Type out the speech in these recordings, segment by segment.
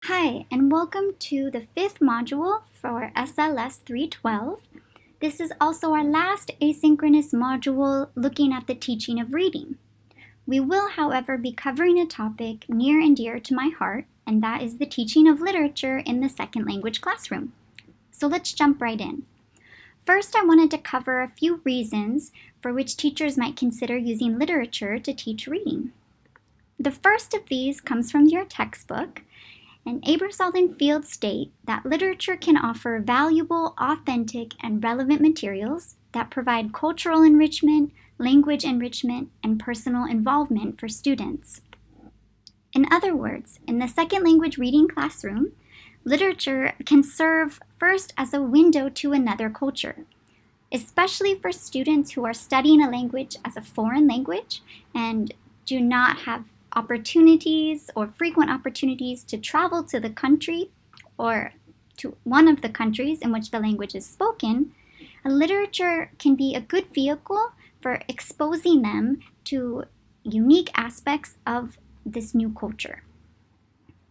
Hi, and welcome to the fifth module for SLS 312. This is also our last asynchronous module looking at the teaching of reading. We will, however, be covering a topic near and dear to my heart, and that is the teaching of literature in the second language classroom. So let's jump right in. First, I wanted to cover a few reasons for which teachers might consider using literature to teach reading. The first of these comes from your textbook, and Aebersold and Field state that literature can offer valuable, authentic, and relevant materials that provide cultural enrichment, language enrichment, and personal involvement for students. In other words, in the second language reading classroom, literature can serve first as a window to another culture, especially for students who are studying a language as a foreign language and do not have opportunities or frequent opportunities to travel to the country or to one of the countries in which the language is spoken. Literature can be a good vehicle for exposing them to unique aspects of this new culture.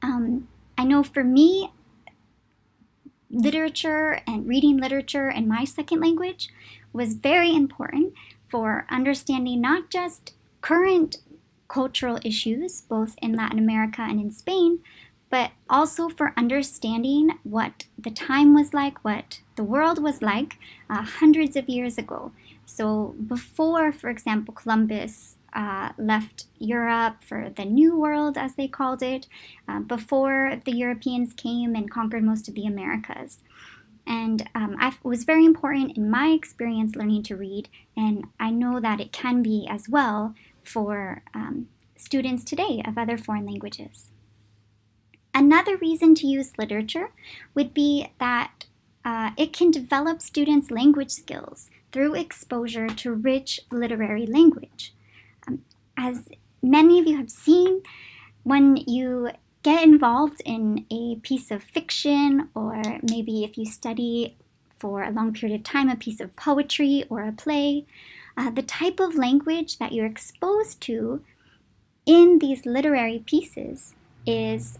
I know for me, literature and reading literature in my second language was very important for understanding not just current cultural issues, both in Latin America and in Spain, but also for understanding what the time was like, what the world was like hundreds of years ago. So before, for example, Columbus left Europe for the New World, as they called it, before the Europeans came and conquered most of the Americas. And it was very important in my experience learning to read, and I know that it can be as well for students today of other foreign languages. Another reason to use literature would be that it can develop students' language skills through exposure to rich literary language. As many of you have seen, when you get involved in a piece of fiction, or maybe if you study for a long period of time a piece of poetry or a play, the type of language that you're exposed to in these literary pieces is,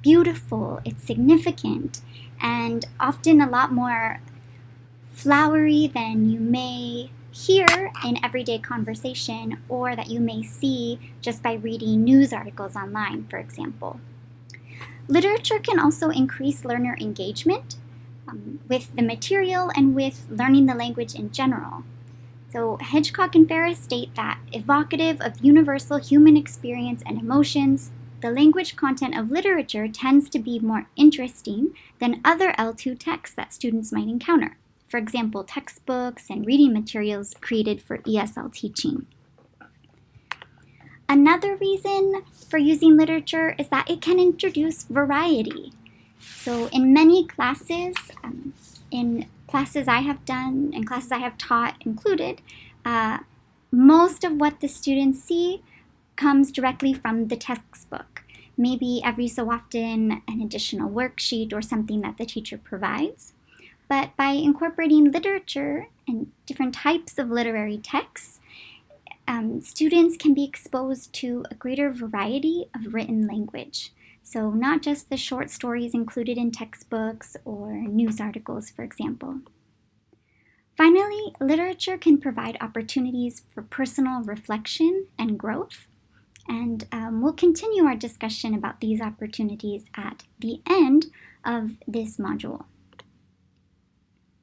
beautiful, it's significant, and often a lot more flowery than you may hear in everyday conversation, or that you may see just by reading news articles online, for example. Literature can also increase learner engagement with the material and with learning the language in general. So Hedgecock and Ferris state that, evocative of universal human experience and emotions, the language content of literature tends to be more interesting than other L2 texts that students might encounter. For example, textbooks and reading materials created for ESL teaching. Another reason for using literature is that it can introduce variety. So in many classes, in classes I have done and classes I have taught included, most of what the students see comes directly from the textbook. Maybe every so often an additional worksheet or something that the teacher provides. But by incorporating literature and different types of literary texts, students can be exposed to a greater variety of written language. So not just the short stories included in textbooks or news articles, for example. Finally, literature can provide opportunities for personal reflection and growth. And we'll continue our discussion about these opportunities at the end of this module.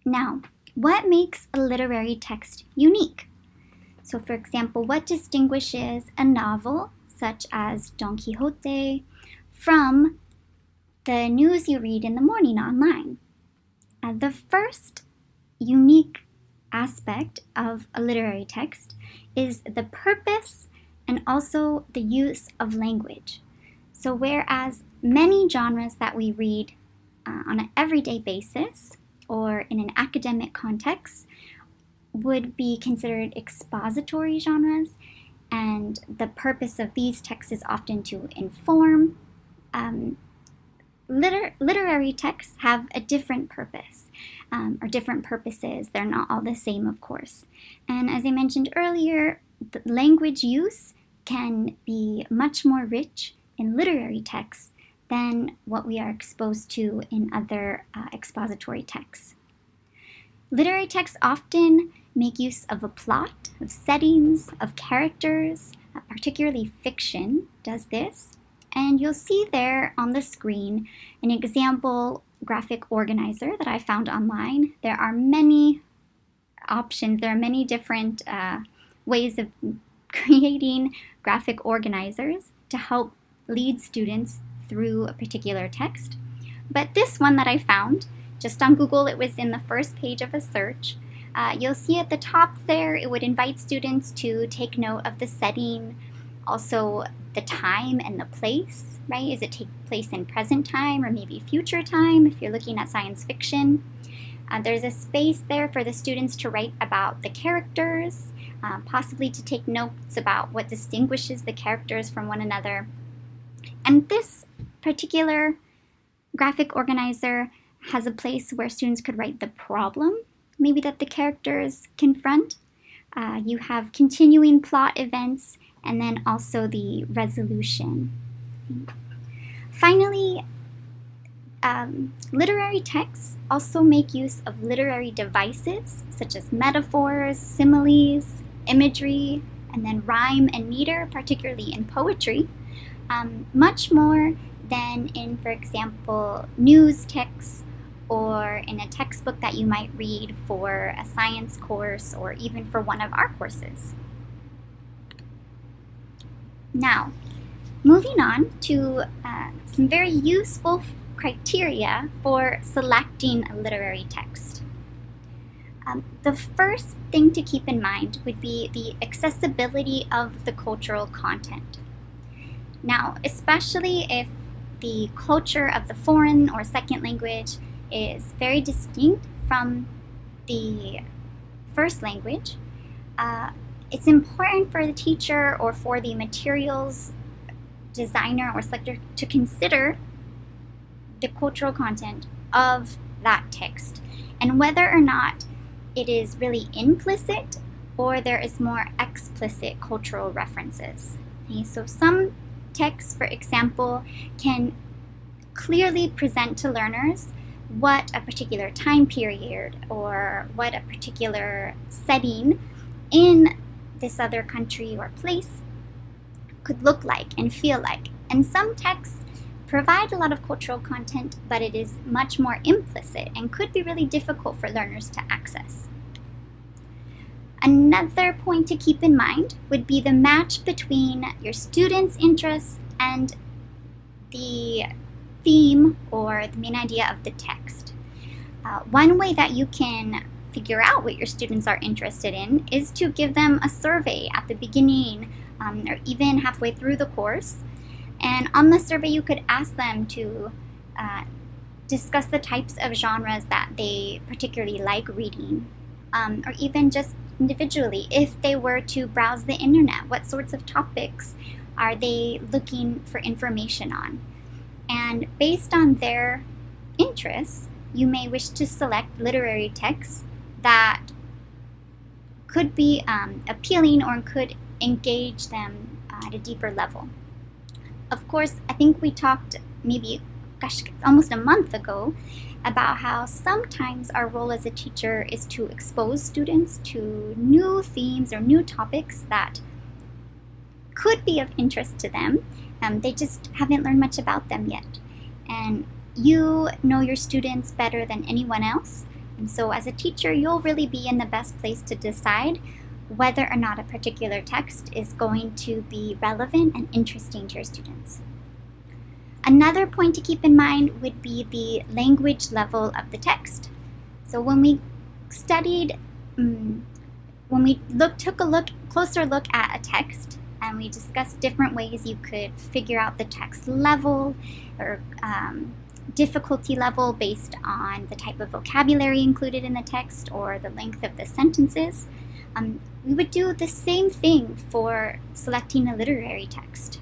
Now, what makes a literary text unique? So for example, what distinguishes a novel, such as Don Quixote, from the news you read in the morning online? The first unique aspect of a literary text is the purpose and also the use of language. So whereas many genres that we read on an everyday basis or in an academic context would be considered expository genres, and the purpose of these texts is often to inform, literary texts have a different purpose, or different purposes. They're not all the same, of course. And as I mentioned earlier, the language use can be much more rich in literary texts than what we are exposed to in other expository texts. Literary texts often make use of a plot, of settings, of characters, particularly fiction does this. And you'll see there on the screen an example graphic organizer that I found online. There are many options, there are many different ways of creating graphic organizers to help lead students through a particular text. But this one that I found, just on Google, it was in the first page of a search. You'll see at the top there, it would invite students to take note of the setting, also the time and the place, right? Does it take place in present time or maybe future time if you're looking at science fiction? There's a space there for the students to write about the characters, possibly to take notes about what distinguishes the characters from one another. And this particular graphic organizer has a place where students could write the problem, maybe that the characters confront. You have continuing plot events, and then also the resolution. Finally, literary texts also make use of literary devices, such as metaphors, similes, imagery, and then rhyme and meter, particularly in poetry, much more than in, for example, news texts or in a textbook that you might read for a science course or even for one of our courses. Now, moving on to some very useful criteria for selecting a literary text. The first thing to keep in mind would be the accessibility of the cultural content. Now, especially if the culture of the foreign or second language is very distinct from the first language, it's important for the teacher or for the materials designer or selector to consider the cultural content of that text and whether or not it is really implicit or there is more explicit cultural references. Okay, so some texts, for example, can clearly present to learners what a particular time period or what a particular setting in this other country or place could look like and feel like. And some texts provide a lot of cultural content, but it is much more implicit and could be really difficult for learners to access. Another point to keep in mind would be the match between your students' interests and the theme or the main idea of the text. One way that you can figure out what your students are interested in is to give them a survey at the beginning or even halfway through the course. And on the survey, you could ask them to discuss the types of genres that they particularly like reading, or even just individually, if they were to browse the internet, what sorts of topics are they looking for information on? And based on their interests, you may wish to select literary texts that could be appealing or could engage them at a deeper level. Of course, I think we talked maybe, almost a month ago about how sometimes our role as a teacher is to expose students to new themes or new topics that could be of interest to them. They just haven't learned much about them yet. And you know your students better than anyone else. And so as a teacher, you'll really be in the best place to decide whether or not a particular text is going to be relevant and interesting to your students. Another point to keep in mind would be the language level of the text. So when we studied, took a closer look at a text, and we discussed different ways you could figure out the text level or difficulty level based on the type of vocabulary included in the text or the length of the sentences. We would do the same thing for selecting a literary text.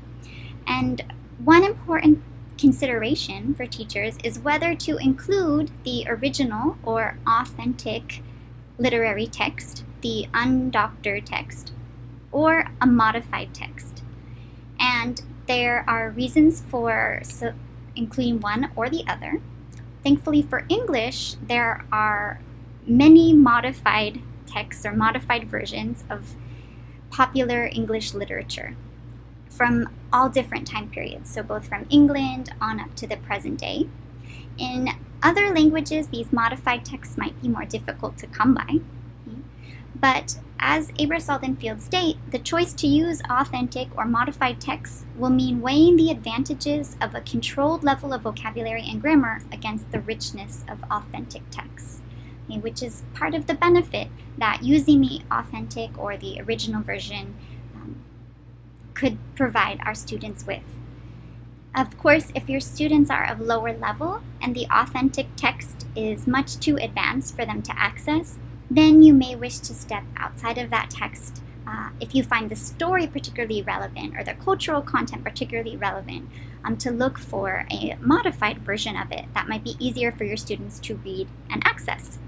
And one important consideration for teachers is whether to include the original or authentic literary text, the undoctored text, or a modified text. And there are reasons for including one or the other. Thankfully for English, there are many modified texts or modified versions of popular English literature from all different time periods, so both from England on up to the present day. In other languages, these modified texts might be more difficult to come by. But as Aebersold and Field state, the choice to use authentic or modified texts will mean weighing the advantages of a controlled level of vocabulary and grammar against the richness of authentic texts, which is part of the benefit that using the authentic or the original version could provide our students with. Of course, if your students are of lower level and the authentic text is much too advanced for them to access, then you may wish to step outside of that text if you find the story particularly relevant or the cultural content particularly relevant, to look for a modified version of it that might be easier for your students to read and access.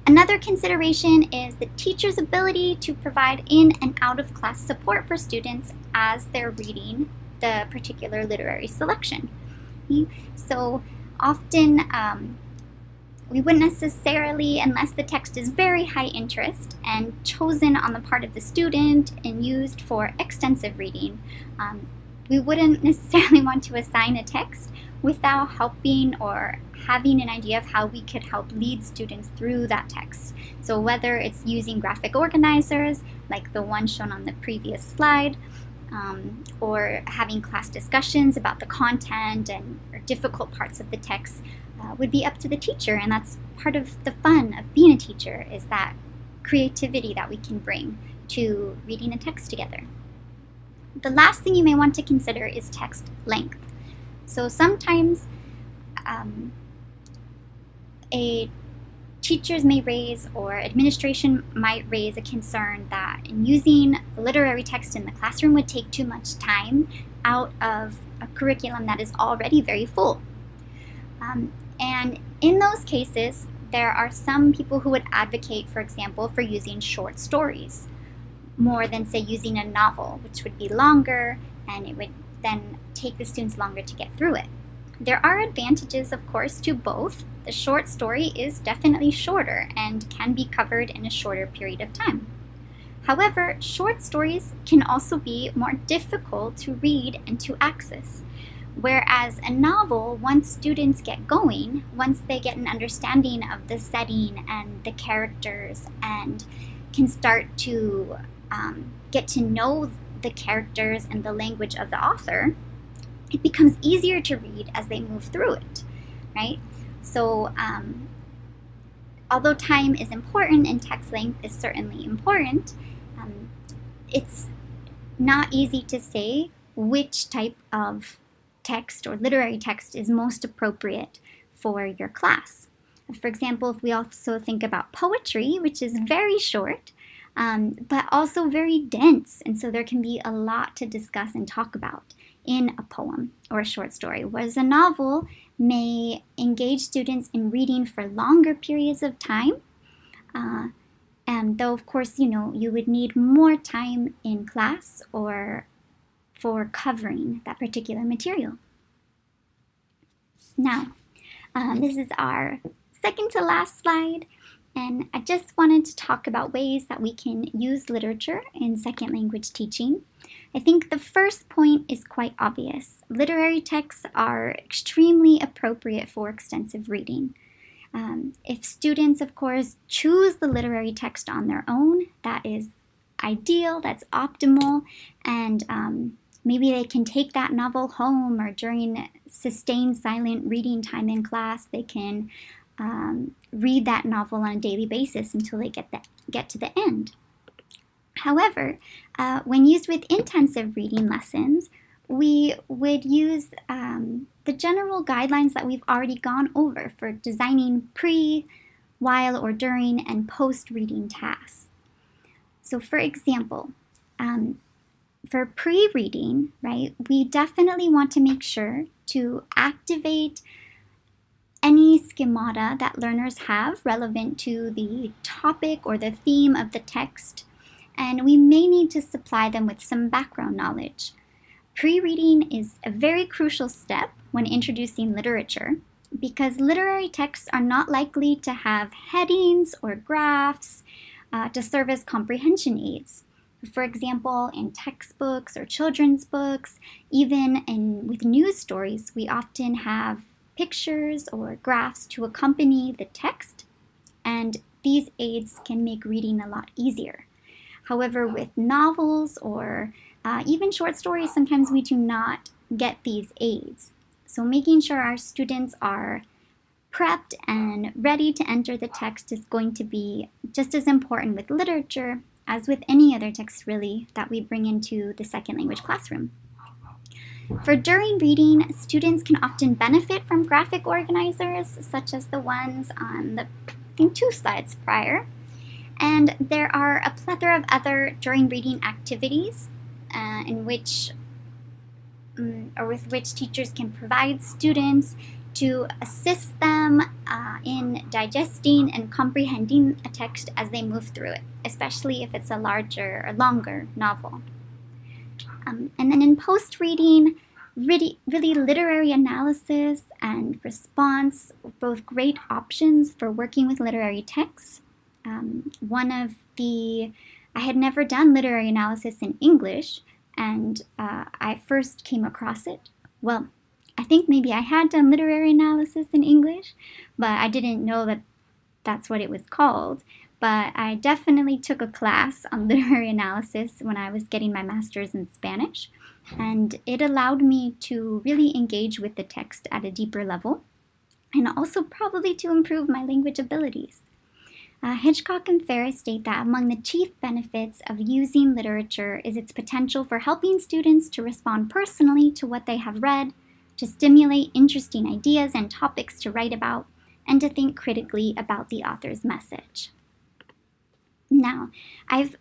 Another consideration is the teacher's ability to provide in and out of class support for students as they're reading the particular literary selection. So often we wouldn't necessarily, unless the text is very high interest and chosen on the part of the student and used for extensive reading, we wouldn't necessarily want to assign a text without helping or having an idea of how we could help lead students through that text. So whether it's using graphic organizers, like the one shown on the previous slide, or having class discussions about the content and or difficult parts of the text, would be up to the teacher. And that's part of the fun of being a teacher, is that creativity that we can bring to reading a text together. The last thing you may want to consider is text length. So sometimes teachers may raise, or administration might raise, a concern that in using literary text in the classroom would take too much time out of a curriculum that is already very full. And in those cases, there are some people who would advocate, for example, for using short stories more than, say, using a novel, which would be longer and it would then take the students longer to get through it. There are advantages, of course, to both. The short story is definitely shorter and can be covered in a shorter period of time. However, short stories can also be more difficult to read and to access. Whereas a novel, once students get going, once they get an understanding of the setting and the characters and can start to get to know the characters and the language of the author, it becomes easier to read as they move through it, right? So although time is important and text length is certainly important, it's not easy to say which type of text or literary text is most appropriate for your class. For example, if we also think about poetry, which is very short, but also very dense, and so there can be a lot to discuss and talk about in a poem or a short story, whereas a novel may engage students in reading for longer periods of time, and though of course you would need more time in class or for covering that particular material. Now, this is our second to last slide, and I just wanted to talk about ways that we can use literature in second language teaching. I think the first point is quite obvious. Literary texts are extremely appropriate for extensive reading. If students, of course, choose the literary text on their own, that is ideal, that's optimal, and maybe they can take that novel home, or during sustained silent reading time in class, they can read that novel on a daily basis until they get to the end. However, when used with intensive reading lessons, we would use the general guidelines that we've already gone over for designing pre, while, or during, and post-reading tasks. So for example, for pre-reading, right, we definitely want to make sure to activate any schemata that learners have relevant to the topic or the theme of the text, and we may need to supply them with some background knowledge. Pre-reading is a very crucial step when introducing literature, because literary texts are not likely to have headings or graphs to serve as comprehension aids. For example, in textbooks or children's books, even with news stories, we often have pictures or graphs to accompany the text, and these aids can make reading a lot easier. However, with novels or even short stories, sometimes we do not get these aids. So making sure our students are prepped and ready to enter the text is going to be just as important with literature as with any other text really that we bring into the second language classroom. For during reading, students can often benefit from graphic organizers such as the ones on the, I think, 2 slides prior. And there are a plethora of other during reading activities with which teachers can provide students to assist them in digesting and comprehending a text as they move through it, especially if it's a larger or longer novel. And then in post-reading, really literary analysis and response are both great options for working with literary texts. I had never done literary analysis in English, and I first came across it. Well, I think maybe I had done literary analysis in English, but I didn't know that that's what it was called. But I definitely took a class on literary analysis when I was getting my master's in Spanish, and it allowed me to really engage with the text at a deeper level, and also probably to improve my language abilities. Hitchcock and Ferris state that among the chief benefits of using literature is its potential for helping students to respond personally to what they have read, to stimulate interesting ideas and topics to write about, and to think critically about the author's message. Now, I've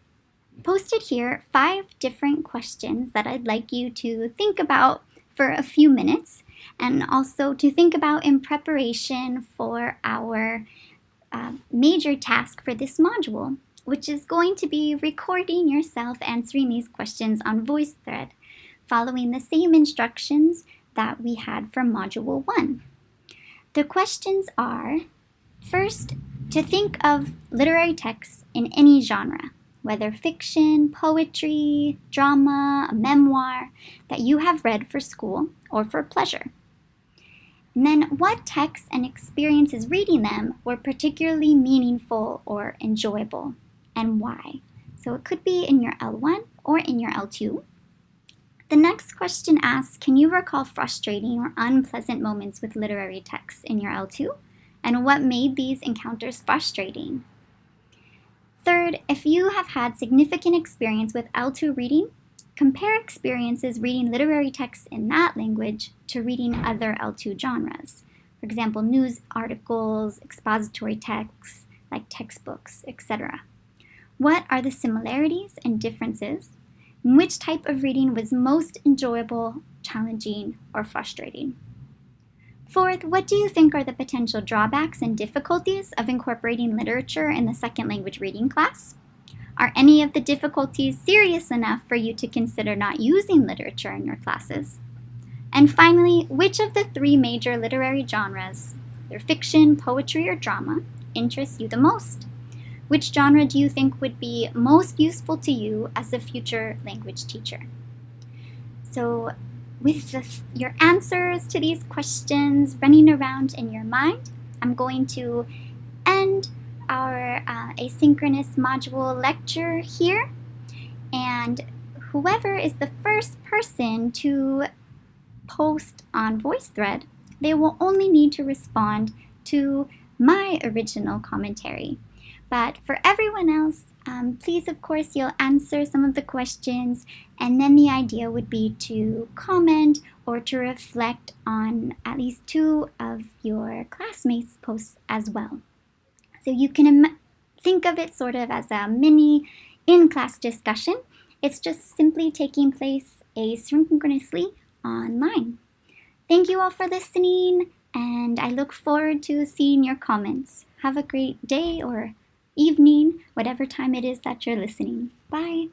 posted here 5 different questions that I'd like you to think about for a few minutes, and also to think about in preparation for our major task for this module, which is going to be recording yourself answering these questions on VoiceThread, following the same instructions that we had for Module 1. The questions are, first, to think of literary texts in any genre, whether fiction, poetry, drama, a memoir, that you have read for school or for pleasure. And then what texts and experiences reading them were particularly meaningful or enjoyable, and why? So it could be in your L1 or in your L2. The next question asks, can you recall frustrating or unpleasant moments with literary texts in your L2? And what made these encounters frustrating? Third, if you have had significant experience with L2 reading, compare experiences reading literary texts in that language to reading other L2 genres. For example, news articles, expository texts, like textbooks, etc. What are the similarities and differences? And which type of reading was most enjoyable, challenging, or frustrating? Fourth, what do you think are the potential drawbacks and difficulties of incorporating literature in the second language reading class? Are any of the difficulties serious enough for you to consider not using literature in your classes? And finally, which of the 3 major literary genres, either fiction, poetry, or drama, interests you the most? Which genre do you think would be most useful to you as a future language teacher? So, with your answers to these questions running around in your mind, I'm going to end our asynchronous module lecture here, and whoever is the first person to post on VoiceThread, they will only need to respond to my original commentary. But for everyone else, please, of course, you'll answer some of the questions, and then the idea would be to comment or to reflect on at least 2 of your classmates' posts as well. So you can think of it sort of as a mini in-class discussion. It's just simply taking place asynchronously online. Thank you all for listening, and I look forward to seeing your comments. Have a great day or evening, whatever time it is that you're listening. Bye.